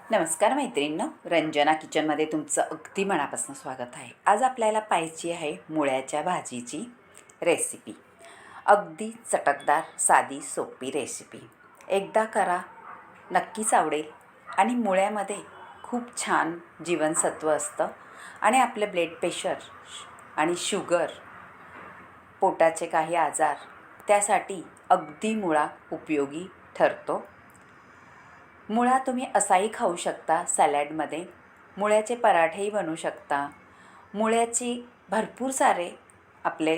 नमस्कार मैत्रिणींनो, रंजना किचनमध्ये तुमचं अगदी मनापासून स्वागत आहे. आज आपल्याला पाहायची आहे मुळ्याच्या भाजीची रेसिपी. अगदी चटकदार, साधी, सोपी रेसिपी. एकदा करा, नक्कीच आवडेल. आणि मुळ्यामध्ये खूप छान जीवनसत्व असतं आणि आपलं ब्लड प्रेशर आणि शुगर, पोटाचे काही आजार, त्यासाठी अगदी मुळा उपयोगी ठरतो. मुळा तुम्ही असाही खाऊ शकता सॅलॅडमध्ये, मुळ्याचे पराठेही बनवू शकता. मुळ्याची भरपूर सारे आपले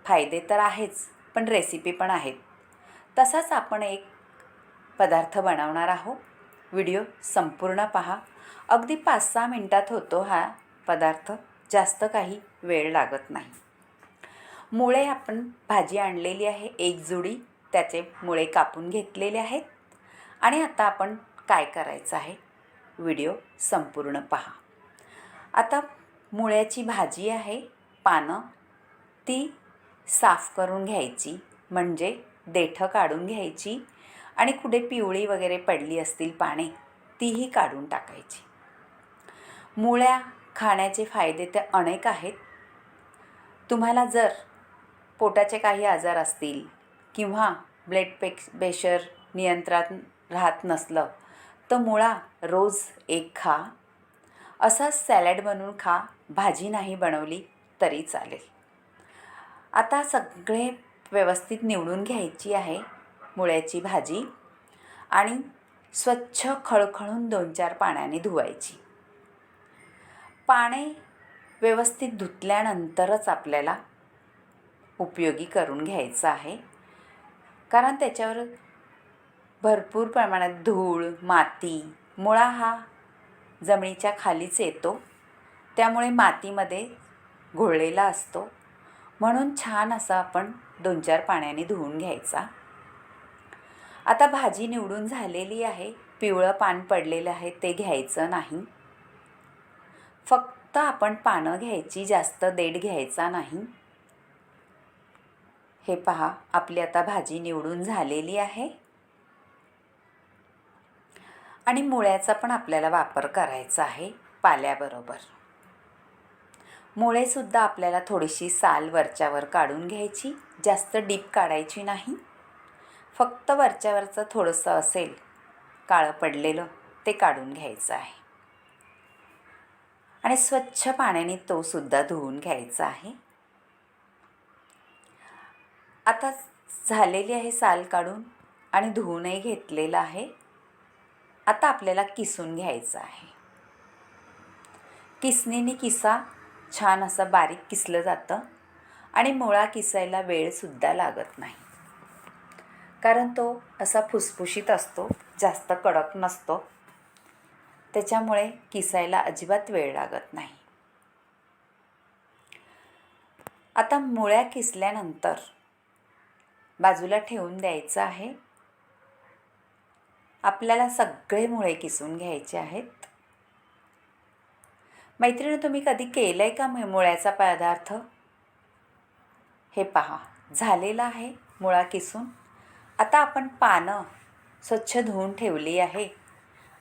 फायदे तर आहेच, पण रेसिपी पण आहेत. तसाच आपण एक पदार्थ बनवणार आहोत. व्हिडिओ संपूर्ण पहा. अगदी 5-6 मिनटात होतो हा पदार्थ, जास्त काही वेळ लागत नाही. मुळे आपण भाजी आणलेली आहे, एक जुडी त्याचे मुळे कापून घेतलेले आहेत. आणि आता आपण काय करायचं आहे, व्हिडिओ संपूर्ण पहा. आता मुळ्याची भाजी आहे, पानं ती साफ करून घ्यायची, म्हणजे देठं काढून घ्यायची आणि कुठे पिवळी वगैरे पडली असतील पाने, तीही काढून टाकायची. मुळ्या खाण्याचे फायदे ते अनेक आहेत. तुम्हाला जर पोटाचे काही आजार असतील किंवा ब्लड प्रेशर नियंत्रणात राहत नसलं तर मुळा रोज एक खा. असाच सॅलड बनवून खा, भाजी नाही बनवली तरी चालेल. आता सगळे व्यवस्थित निवडून घ्यायची आहे मुळ्याची भाजी आणि स्वच्छ खळखळून 2-4 पाण्याने धुवायची. पाने व्यवस्थित धुतल्यानंतरच आपल्याला उपयोगी करून घ्यायचं आहे, कारण त्याच्यावर भरपूर प्रमाणात धूळ, माती, मुळा हा जमिनीच्या खालीच येतो, त्यामुळे मातीमध्ये घोळलेला असतो. म्हणून छान असं आपण 2-4 पाण्याने धुवून घ्यायचा. आता भाजी निवडून झालेली आहे. पिवळं पान पडलेलं आहे ते घ्यायचं नाही, फक्त आपण पानं घ्यायची, जास्त देठ घ्यायचा नाही. हे पहा, आपली आता भाजी निवडून झालेली आहे. आणि मुळ्याचा पण आपल्याला वापर करायचा आहे पाल्याबरोबर. मुळेसुद्धा आपल्याला थोडीशी साल वरच्यावर काढून घ्यायची, जास्त डीप काढायची नाही, फक्त वरच्यावरचं थोडंसं असेल काळं पडलेलं ते काढून घ्यायचं आहे. आणि स्वच्छ पाण्याने तो सुद्धा धुवून घ्यायचा आहे. आता झालेली आहे साल काढून आणि धुवूनही घेतलेलं आहे. आता आपल्याला किसून घ्यायचं आहे. किसणीने किसा, छान असं बारीक किसलं जातं आणि मुळा किसायला वेळसुद्धा लागत नाही, कारण तो असा फुसफुशीत असतो, जास्त कडक नसतो, त्याच्यामुळे किसायला अजिबात वेळ लागत नाही. आता मुळ्या किसल्यानंतर बाजूला ठेवून द्यायचं आहे. आपल्याला सगळे मुळे किसून घ्यायचे आहेत. मैत्रिणी, तुम्ही कधी केलं आहे का मुळ्याचा पदार्थ? हे पहा, झालेला आहे मुळा किसून. आता आपण पानं स्वच्छ धुवून ठेवली आहे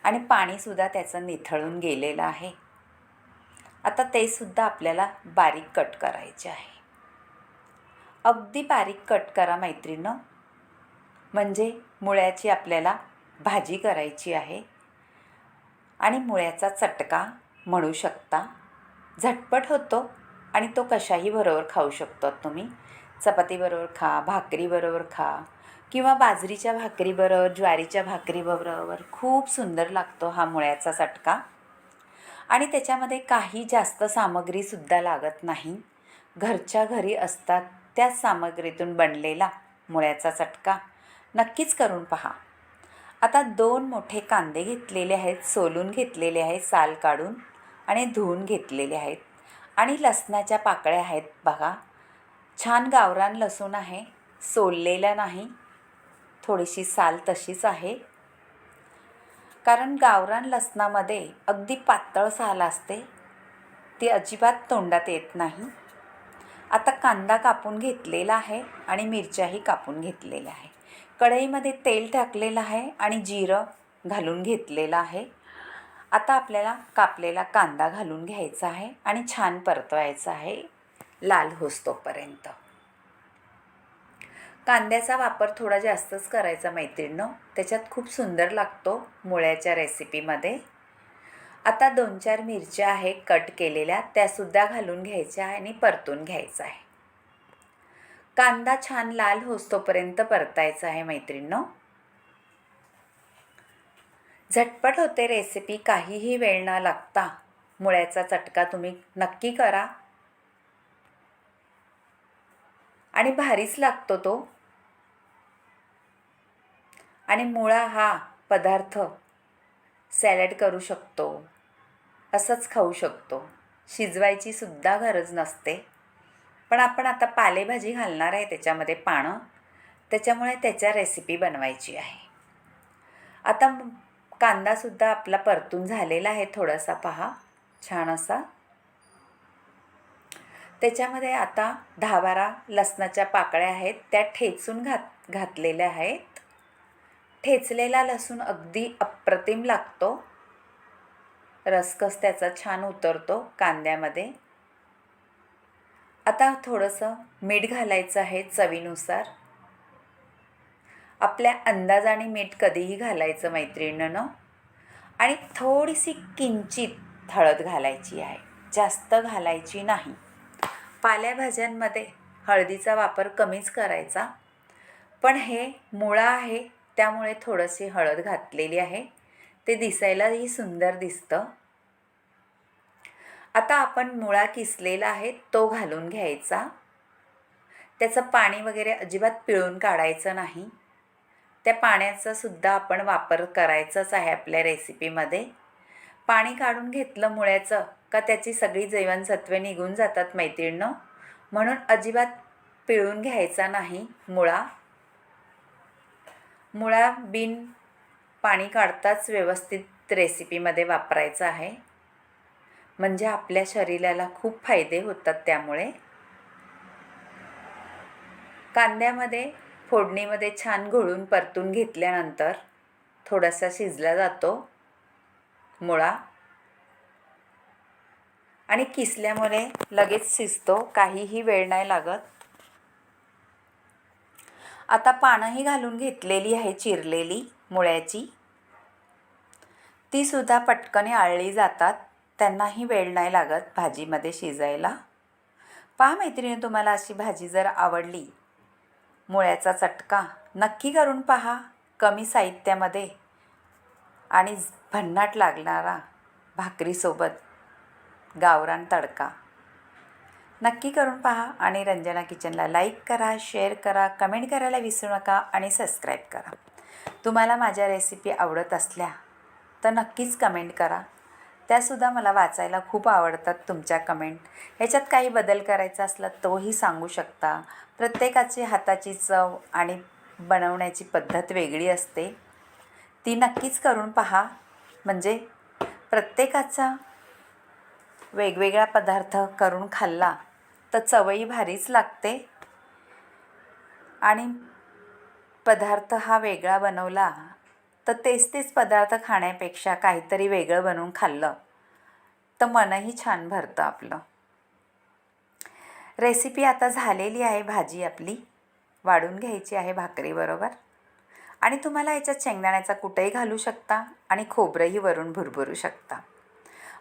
आणि पाणीसुद्धा त्याचं निथळून गेलेलं आहे. आता ते सुद्धा आपल्याला बारीक कट करायचे आहे. अगदी बारीक कट करा मैत्रिणी, म्हणजे मुळ्याची आपल्याला भाजी करायची आहे आणि मुळ्याचा चटका म्हणू शकता. झटपट होतो आणि तो कशाही बरोबर खाऊ शकतो तुम्ही. चपातीबरोबर खा, भाकरीबरोबर खा किंवा बाजरीच्या भाकरीबरोबर, ज्वारीच्या भाकरीबरोबर खूप सुंदर लागतो हा मुळ्याचा चटका. आणि त्याच्यामध्ये काही जास्त सामग्रीसुद्धा लागत नाही, घरच्या घरी असतात त्याच सामग्रीतून बनलेला मुळ्याचा चटका. नक्कीच करून पहा. आता 2 मोठे कांदे घेतलेले आहेत, सोलून घेतलेले आहेत, साल काढून आणि धुवून घेतलेले आहेत. आणि लसणाच्या पाकळ्या आहेत बघा, छान गावरान लसूण आहे, सोललेला नाही, थोडीशी साल तशीच आहे, कारण गावरान लसणामध्ये अगदी पातळ साल असते, ती अजिबात तोंडात येत नाही. आता कांदा कापून घेतलेला आहे आणि मिरच्याही कापून घेतलेल्या आहे. कढईमध्ये तेल टाकलेलं आहे आणि जिरं घालून घेतलेला आहे. आता आपल्याला कापलेला कांदा घालून घ्यायचा आहे आणि छान परतवायचा आहे लाल होईस्तोपर्यंत. कांद्याचा वापर थोडा जास्तच करायचा मैत्रिणींनो, त्याच्यात खूप सुंदर लागतो मुळ्याच्या रेसिपीमध्ये. आता 2-4 मिरच्या आहे कट केलेल्या, त्यासुद्धा घालून घ्यायच्या आहे आणि परतून घ्यायचा आहे. कांदा छान लाल होईस्तोपर्यंत परतायचा आहे मैत्रिणींनो. झटपट होते रेसिपी, काहीही वेळ न लागता मुळ्याचा चटका तुम्ही नक्की करा आणि भारीच लागतो तो. आणि मुळा हा पदार्थ सॅलड करू शकतो, असंच खाऊ शकतो, शिजवायची सुद्धा गरज नसते. पण आपण आता पालेभाजी घालणार आहे त्याच्यामध्ये पानं, त्याच्यामुळे त्याच्या रेसिपी बनवायची आहे. आता कांदासुद्धा आपला परतून झालेला आहे थोडासा, पहा छान असा. त्याच्यामध्ये आता 10-12 लसणाच्या पाकळ्या आहेत, त्या ठेचून घातलेल्या आहेत. ठेचलेला लसूण अगदी अप्रतिम लागतो, रसकस त्याचा छान उतरतो कांद्यामध्ये. आता थोडंसं मीठ घालायचं आहे चवीनुसार. आपल्या अंदाजाने मीठ कधीही घालायचं मैत्रिणींनो. आणि थोडीशी किंचित हळद घालायची आहे, जास्त घालायची नाही. पालेभाज्यांमध्ये हळदीचा वापर कमीच करायचा, पण हे मुळा आहे त्यामुळे थोडीशी हळद घातलेली आहे, ते दिसायलाही सुंदर दिसतं. आता आपण मुळा किसलेला आहे तो घालून घ्यायचा. त्याचं पाणी वगैरे अजिबात पिळून काढायचं नाही, त्या पाण्याचा सुद्धा आपण वापर करायचाच आहे आपल्या रेसिपीमध्ये. पाणी काढून घेतलं मुळ्याचं का त्याची सगळी जीवनसत्वे निघून जातात मैत्रिणींनो, म्हणून अजिबात पिळून घ्यायचा नाही मुळा. मुळा बिन पाणी काढताच व्यवस्थित रेसिपीमध्ये वापरायचा आहे, म्हणजे आपल्या शरीराला खूप फायदे होतात. त्यामुळे कांद्यामध्ये फोडणीमध्ये छान घोळून परतून घेतल्यानंतर थोडासा शिजला जातो मुळा आणि किसल्यामुळे लगेच शिजतो, काहीही वेळ नाही लागत. आता पानंही घालून घेतलेली आहे चिरलेली मुळ्याची, ती सुद्धा पटकन आळली जातात, त्यांनाही वेळ नाही लागत भाजीमध्ये शिजायला. पहा मैत्रिणी, तुम्हाला अशी भाजी जर आवडली, मुळ्याचा चटका नक्की करून पहा, कमी साहित्यामध्ये आणि भन्नाट लागणारा भाकरीसोबत गावरान तडका. नक्की करून पहा आणि रंजना किचनला लाईक करा, शेअर करा, कमेंट करायला विसरू नका आणि सबस्क्राईब करा. तुम्हाला माझ्या रेसिपी आवडत असल्या तर नक्कीच कमेंट करा, त्यासुद्धा मला वाचायला खूप आवडतात तुमच्या कमेंट. ह्याच्यात काही बदल करायचा असला तोही सांगू शकता. प्रत्येकाची हाताची चव आणि बनवण्याची पद्धत वेगळी असते, ती नक्कीच करून पहा, म्हणजे प्रत्येकाचा वेगवेगळा पदार्थ करून खाल्ला तर चवही भारीच लागते. आणि पदार्थ हा वेगळा बनवला तर तेच पदार्थ खाण्यापेक्षा काहीतरी वेगळं बनवून खाल्लं तर मनही छान भरतं आपलं. रेसिपी आता झालेली आहे, भाजी आपली वाढून घ्यायची आहे भाकरीबरोबर. आणि तुम्हाला याच्यात शेंगदाण्याचा कुटही घालू शकता आणि खोबरंही वरून भुरभुरू शकता.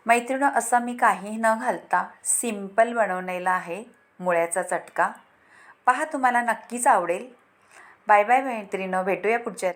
मैत्रिणी, असं मी काही न घालता सिंपल बनवलेला आहे मुळ्याचा चटका. पहा, तुम्हाला नक्कीच आवडेल. बाय बाय मैत्रिणी, भेटूया पुढच्या